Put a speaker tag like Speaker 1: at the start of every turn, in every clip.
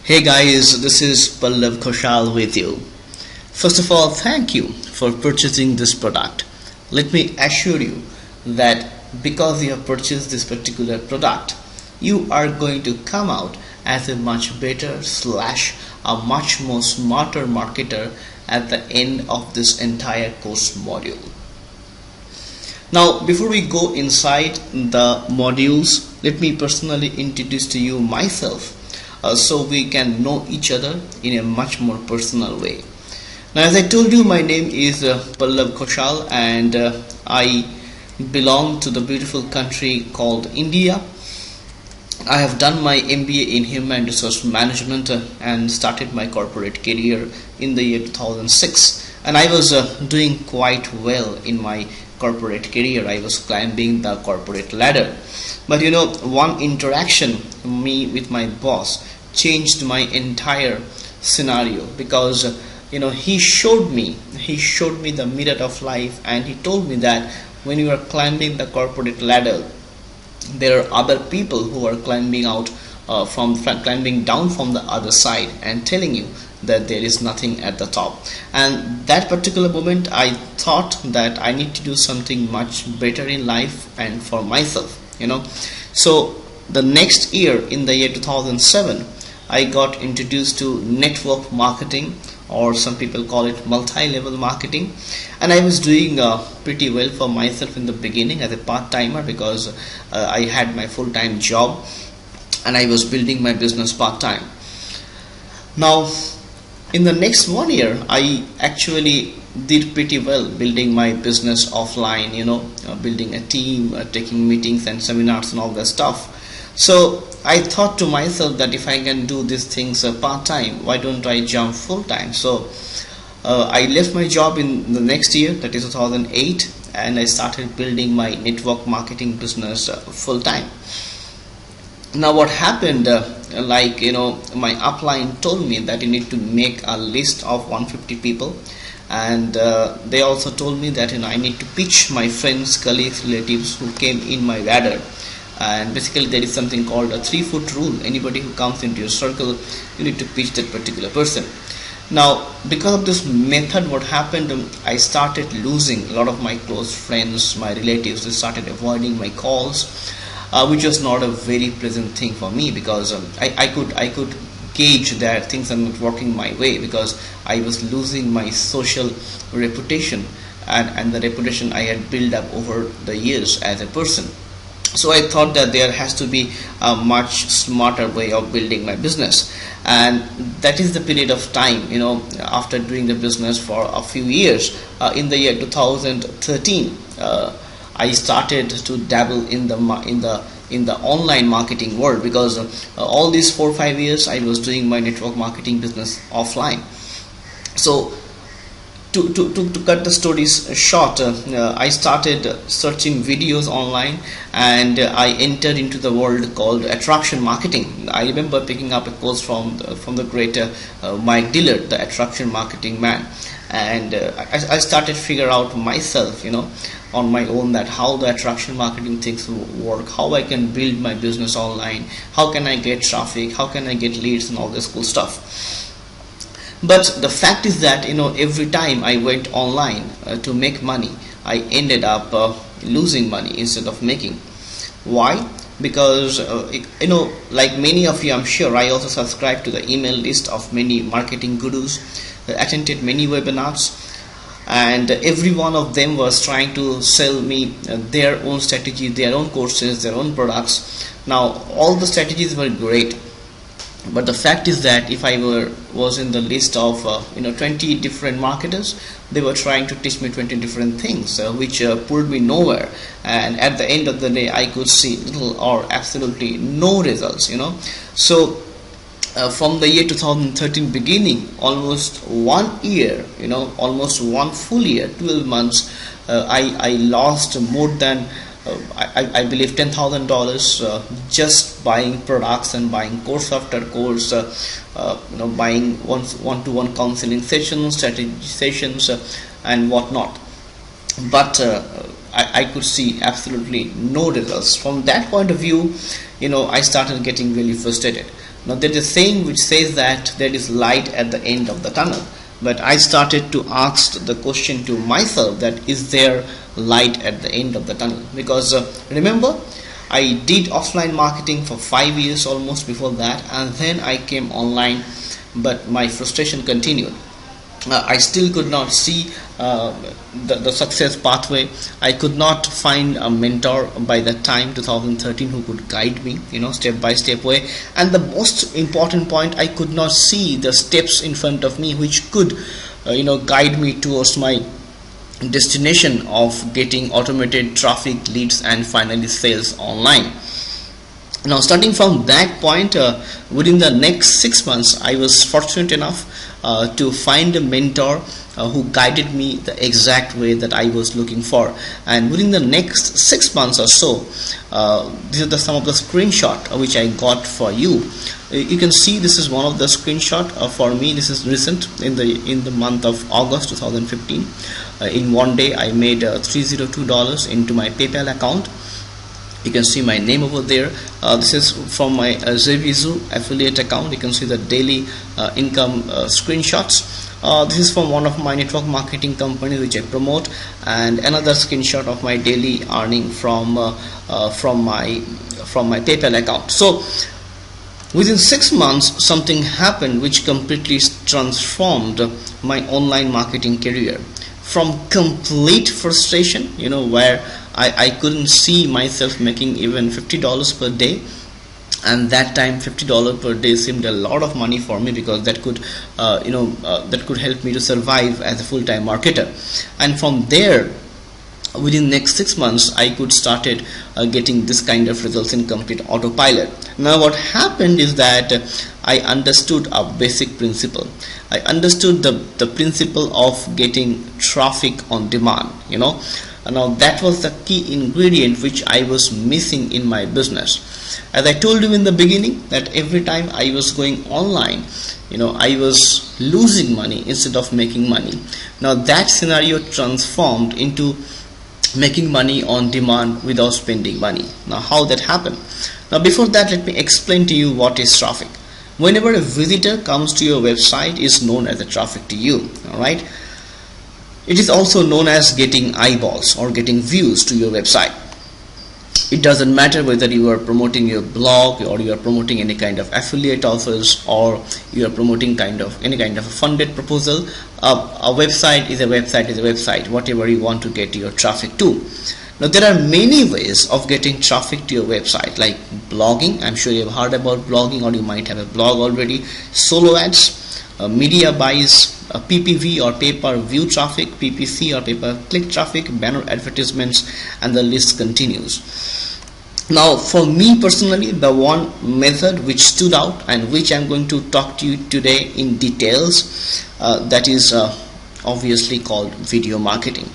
Speaker 1: Hey guys, this is Pallav Khoshal with you. First of all, thank you for purchasing this product. Let me assure you that because you have purchased this particular product, you are going to come out as a much better slash a much more smarter marketer at the end of this entire course module. Now, before we go inside the modules, let me personally introduce to you myself so we can know each other in a much more personal way. Now, as I told you, my name is Pallav Khoshal, and I belong to the beautiful country called India. I have done my MBA in Human Resource Management and started my corporate career in the year 2006, and I was doing quite well in my corporate career. I was climbing the corporate ladder, but one interaction me with my boss changed my entire scenario, because he showed me the mirror of life, and he told me that when you are climbing the corporate ladder, there are other people who are climbing down from the other side and telling you that there is nothing at the top. And that particular moment, I thought that I need to do something much better in life and for myself. So the next year, in the year 2007, I got introduced to network marketing, or some people call it multi-level marketing, and I was doing pretty well for myself in the beginning as a part-timer, because I had my full-time job and I was building my business part-time. Now, in the next 1 year, I actually did pretty well building my business offline, building a team, taking meetings and seminars and all that stuff. So I thought to myself that if I can do these things part-time, why don't I jump full-time? So I left my job in the next year, that is 2008, and I started building my network marketing business full-time. Now what happened, my upline told me that you need to make a list of 150 people, and they also told me that I need to pitch my friends, colleagues, relatives who came in my radar. And basically there is something called a 3-foot rule. Anybody who comes into your circle, you need to pitch that particular person. Now, because of this method, what happened, I started losing a lot of my close friends, my relatives. They started avoiding my calls, which was not a very pleasant thing for me, because I could gauge that things are not working my way, because I was losing my social reputation and the reputation I had built up over the years as a person. So I thought that there has to be a much smarter way of building my business, and that is the period of time, after doing the business for a few years. In the year 2013, I started to dabble in the online marketing world, because all these 4 or 5 years I was doing my network marketing business offline. So to cut the stories short, I started searching videos online, and I entered into the world called attraction marketing. I remember picking up a course from the great Mike Dillard, the attraction marketing man, and I started figure out myself, on my own, that how the attraction marketing things work, how I can build my business online, how can I get traffic, how can I get leads, and all this cool stuff. But the fact is that every time I went online to make money, I ended up losing money instead of making. Why? Because like many of you, I'm sure, I also subscribe to the email list of many marketing gurus, attended many webinars, and every one of them was trying to sell me their own strategy, their own courses, their own products. Now all the strategies were great, but the fact is that if I was in the list of 20 different marketers, they were trying to teach me 20 different things, which pulled me nowhere. And at the end of the day, I could see little or absolutely no results. So from the year 2013 beginning, almost 1 year, almost 1 full year, 12 months, I lost more than I believe $10,000 just buying products and buying course after course, buying one-to-one counseling sessions, strategy sessions, and whatnot. But I could see absolutely no results. From that point of view, I started getting really frustrated. Now there is a saying which says that there is light at the end of the tunnel, but I started to ask the question to myself that is there light at the end of the tunnel? Because remember, I did offline marketing for 5 years almost before that, and then I came online, but my frustration continued. I still could not see the success pathway. I could not find a mentor by that time 2013 who could guide me, step by step way. And the most important point, I could not see the steps in front of me which could guide me towards my destination of getting automated traffic, leads, and finally sales online. Now starting from that point, within the next 6 months, I was fortunate enough to find a mentor who guided me the exact way that I was looking for. And within the next 6 months or so, these are some of the screenshot which I got for you. You can see this is one of the screenshot for me. This is recent in the month of August 2015. In one day I made $302 into my PayPal account. You can see my name over there. This is from my Zevizu affiliate account. You can see the daily income screenshots. This is from one of my network marketing companies which I promote, and another screenshot of my daily earning from my PayPal account. So within 6 months, something happened which completely transformed my online marketing career. From complete frustration, where I couldn't see myself making even $50 per day, and that time $50 per day seemed a lot of money for me, because that could that could help me to survive as a full-time marketer. And from there, within next 6 months, I could started getting this kind of results in complete autopilot. Now what happened is that I understood a basic principle. I understood the principle of getting traffic on demand. Now that was the key ingredient which I was missing in my business. As I told you in the beginning, that every time I was going online, I was losing money instead of making money. Now that scenario transformed into making money on demand without spending money. Now how that happened? Now before that, let me explain to you what is traffic. Whenever a visitor comes to your website, is known as a traffic to you. Alright, it is also known as getting eyeballs or getting views to your website. It doesn't matter whether you are promoting your blog, or you are promoting any kind of affiliate offers, or you are promoting any kind of a funded proposal. A website is a website, whatever you want to get your traffic to. Now there are many ways of getting traffic to your website, like blogging. I'm sure you've heard about blogging, or you might have a blog already. Solo ads, media buys, PPV or pay-per-view traffic, PPC or pay-per-click traffic, banner advertisements, and the list continues. Now for me personally, the one method which stood out and which I'm going to talk to you today in details, that is obviously called video marketing.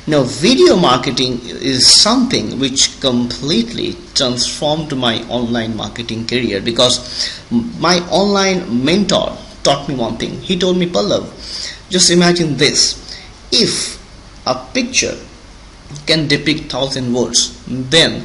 Speaker 1: Now video marketing is something which completely transformed my online marketing career, because my online mentor taught me one thing. He told me, Pallav, just imagine this: if a picture can depict 1,000 words, then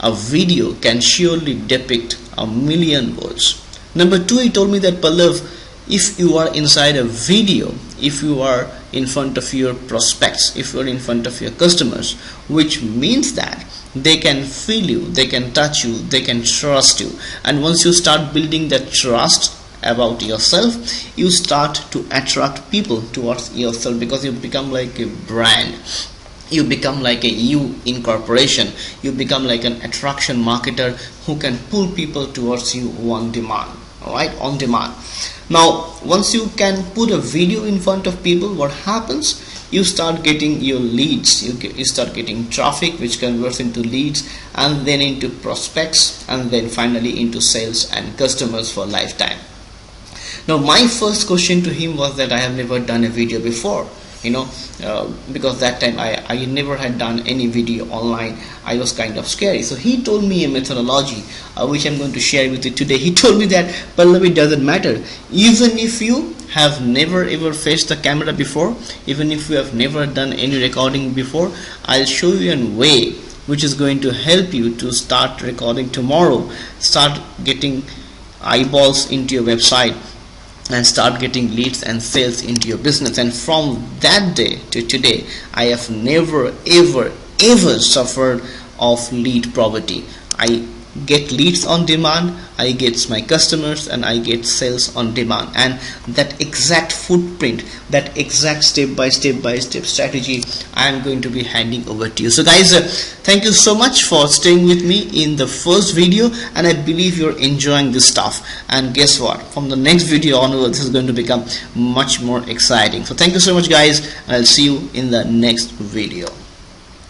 Speaker 1: a video can surely depict 1,000,000 words. Number two, he told me that, Pallav, if you are inside a video, if you are in front of your prospects, if you are in front of your customers, which means that they can feel you, they can touch you, they can trust you. And once you start building that trust about yourself, you start to attract people towards yourself, because you become like a brand. You become like a you incorporation. You become like an attraction marketer who can pull people towards you on demand. Alright, on demand. Now once you can put a video in front of people, what happens? You start getting your leads, you start getting traffic, which converts into leads, and then into prospects, and then finally into sales and customers for lifetime. Now my first question to him was that I have never done a video before, because that time I never had done any video online. I was kind of scary. So he told me a methodology which I'm going to share with you today. He told me that, Pallav, it doesn't matter. Even if you have never ever faced the camera before, even if you have never done any recording before, I'll show you a way which is going to help you to start recording tomorrow, start getting eyeballs into your website and start getting leads and sales into your business. And from that day to today, I have never ever suffered of lead poverty. I get leads on demand, I get my customers, and I get sales on demand. And that exact footprint, that exact step by step strategy, I am going to be handing over to you. So guys, thank you so much for staying with me in the first video, and I believe you're enjoying this stuff. And guess what, from the next video onwards, this is going to become much more exciting. So thank you so much guys, and I'll see you in the next video.